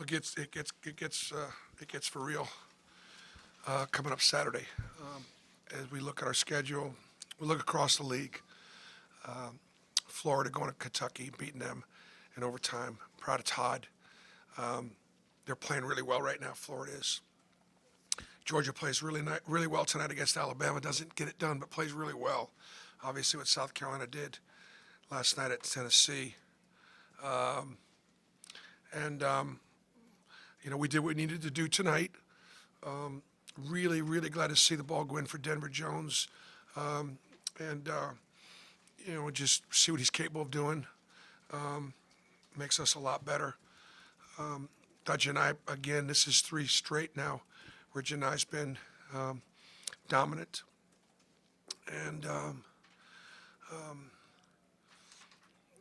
it gets for real coming up Saturday. As we look at our schedule, we look across the league. Florida going to Kentucky, beating them in overtime. Proud of Todd. They're playing really well right now. Florida is. Georgia plays really well tonight against Alabama. Doesn't get it done, but plays really well. Obviously, what South Carolina did last night at Tennessee. We did what we needed to do tonight. Really, really glad to see the ball go in for Denver Jones. Just see what he's capable of doing. Makes us a lot better. Thought Janai, again, this is 3 straight now where Janai's been dominant. And it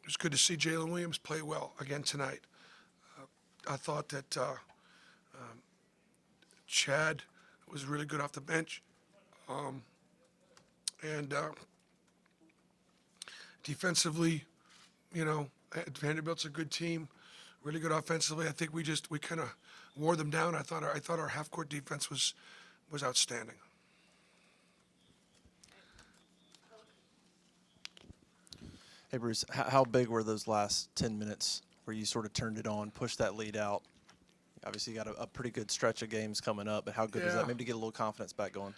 was good to see Jalen Williams play well again tonight. I thought that Chad was really good off the bench. Defensively, Vanderbilt's a good team, really good offensively. I think we kind of wore them down. I thought our half-court defense was outstanding. Hey, Bruce, how big were those last 10 minutes where you sort of turned it on, pushed that lead out? Obviously, you got a pretty good stretch of games coming up, but how good was that? Maybe to get a little confidence back going.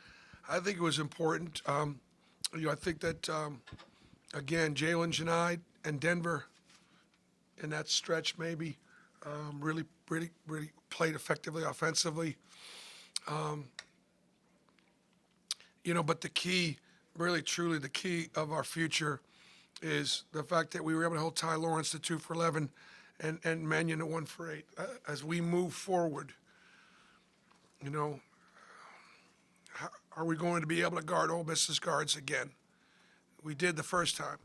I think it was important. I think that, again, Jalen, Janai, and Denver in that stretch maybe really played effectively offensively. But the key, really truly the key of our future is the fact that we were able to hold Ty Lawrence to 2 for 11 and Mannion to 1 for 8. As we move forward, are we going to be able to guard Ole Miss's guards again? We did the first time,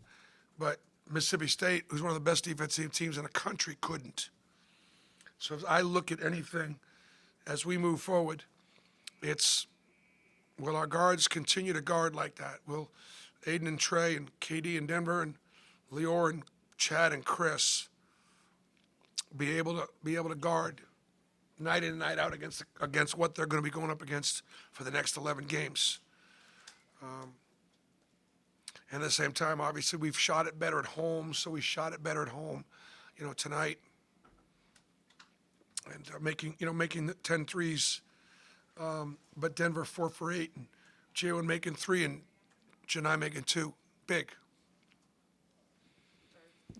but Mississippi State, who's one of the best defensive teams in the country, couldn't. So if I look at anything as we move forward, it's, will our guards continue to guard like that? Will Aiden and Trey and KD and Denver and Lior and Chad and Chris be able to guard night in and night out against what they're going to be going up against for the next 11 games? And at the same time, obviously, we've shot it better at home, so we shot it better at home, tonight. And making the 10 threes, but Denver 4 for 8, and Jalen making 3, and Janai making 2. Big.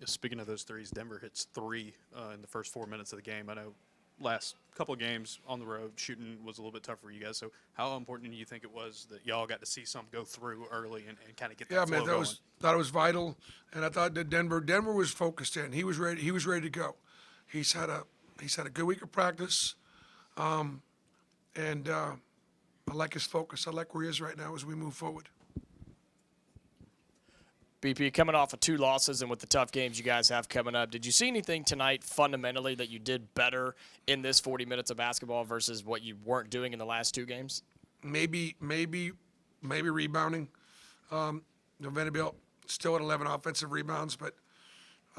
Speaking of those threes, Denver hits 3 in the first 4 minutes of the game. I know last couple of games on the road, shooting was a little bit tougher for you guys. So how important do you think it was that y'all got to see some go through early and kind of get that flow going? Thought it was vital, and I thought that Denver was focused in. He was ready. He was ready to go. He's had a good week of practice, and I like his focus. I like where he is right now as we move forward. BP, coming off of 2 losses and with the tough games you guys have coming up, did you see anything tonight fundamentally that you did better in this 40 minutes of basketball versus what you weren't doing in the last 2 games? Maybe rebounding. Vanderbilt still at 11 offensive rebounds, but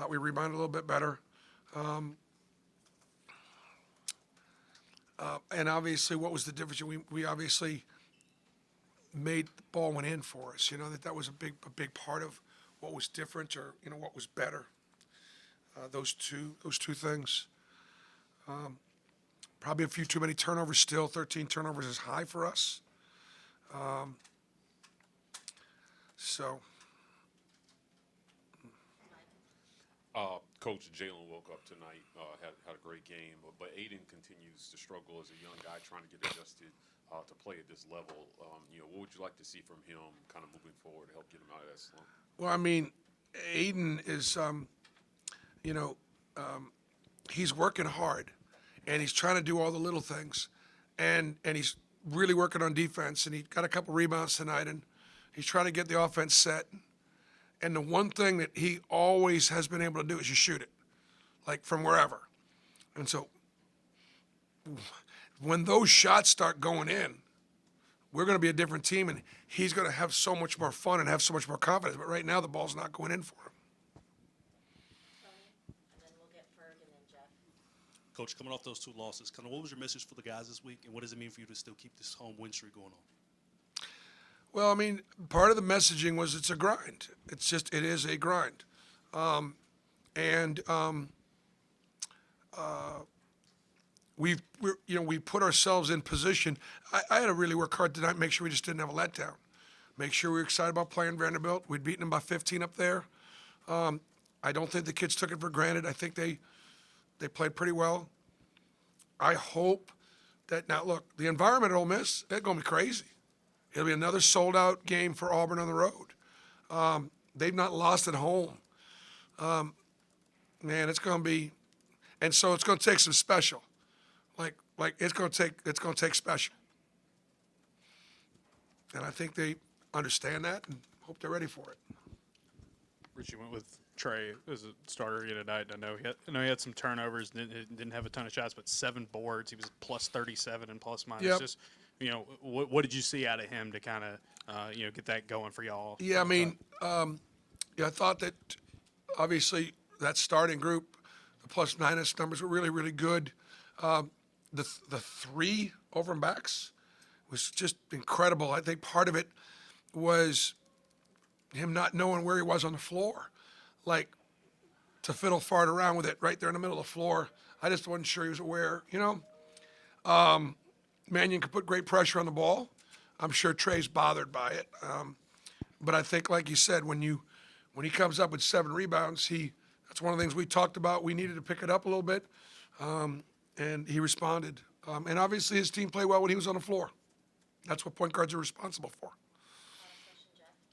we rebounded a little bit better. And obviously, what was the difference? We obviously made the ball went in for us. That was a big part of what was different, or what was better. Those two things. Probably a few too many turnovers still. 13 turnovers is high for us. Coach Jalen woke up tonight, had a great game, but Aiden continues to struggle as a young guy trying to get adjusted to play at this level. What would you like to see from him kind of moving forward to help get him out of that slump? Well, I mean, Aiden is, he's working hard, and he's trying to do all the little things, and he's really working on defense, and he got a couple rebounds tonight, and he's trying to get the offense set. And the one thing that he always has been able to do is just shoot it, like from wherever. And so when those shots start going in, we're going to be a different team, and he's going to have so much more fun and have so much more confidence. But right now, the ball's not going in for him. And then we'll get Ferg and then Jeff. Coach, coming off those 2 losses, kind of what was your message for the guys this week, and what does it mean for you to still keep this home win streak going on? Well, I mean, part of the messaging was it's a grind. It is a grind. We put ourselves in position. I had to really work hard tonight, make sure we just didn't have a letdown. Make sure we were excited about playing Vanderbilt. We'd beaten them by 15 up there. I don't think the kids took it for granted. I think they played pretty well. I hope that now look, the environment at Ole Miss, it's going to be crazy. It'll be another sold-out game for Auburn on the road. They've not lost at home. Man, it's going to be, and so it's going to take some special. Like it's going to take special. And I think they understand that and hope they're ready for it. Richie went with Trey as a starter again tonight. I know he had some turnovers, didn't have a ton of shots, but 7 boards. He was plus 37 and plus minus. Yep. Just, what did you see out of him to kind of, get that going for y'all? Yeah, I mean, I thought that obviously that starting group, the plus minus numbers were really, really good. The 3 over and backs was just incredible. I think part of it was him not knowing where he was on the floor, like to fiddle fart around with it right there in the middle of the floor. I just wasn't sure he was aware. Mannion could put great pressure on the ball. I'm sure Trey's bothered by it. But I think, like you said, when he comes up with 7 rebounds, that's one of the things we talked about. We needed to pick it up a little bit, and he responded. And obviously his team played well when he was on the floor. That's what point guards are responsible for.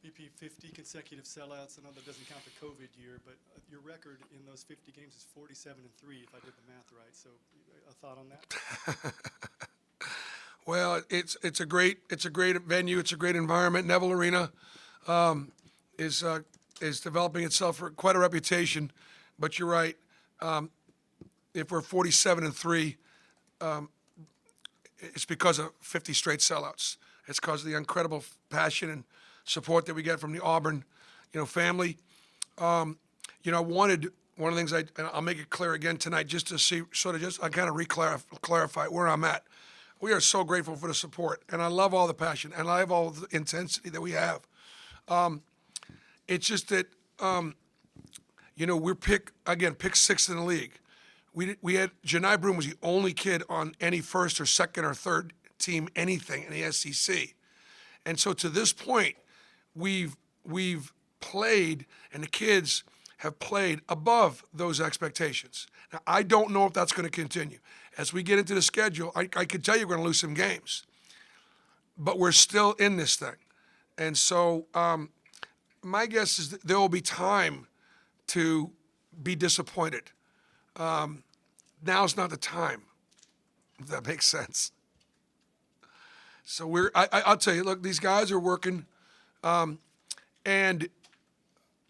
BP, 50 consecutive sellouts. I know that doesn't count the COVID year, but your record in those 50 games is 47-3, if I did the math right. So, a thought on that? Well, it's a great venue. It's a great environment. Neville Arena is developing itself for quite a reputation. But you're right. If we're 47-3, it's because of 50 straight sellouts. It's because of the incredible passion and support that we get from the Auburn, family. I wanted one of the things and I'll make it clear again tonight, just to see, I kind of clarify where I'm at. We are so grateful for the support, and I love all the passion, and I love all the intensity that we have. It's just that, we're picked 6th in the league. We had Janai Broom was the only kid on any first or second or third team anything in the SEC, and so to this point, we've played, and the kids have played above those expectations. Now, I don't know if that's going to continue. As we get into the schedule, I could tell you we're going to lose some games, but we're still in this thing, and so my guess is that there will be time to be disappointed. Now's not the time, if that makes sense. So I'll tell you, look, these guys are working, and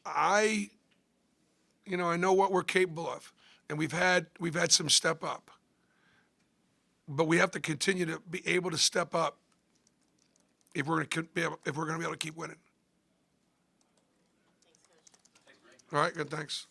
I know what we're capable of, and we've had some step up, but we have to continue to be able to step up if we're going to be able to keep winning. All right, good, thanks.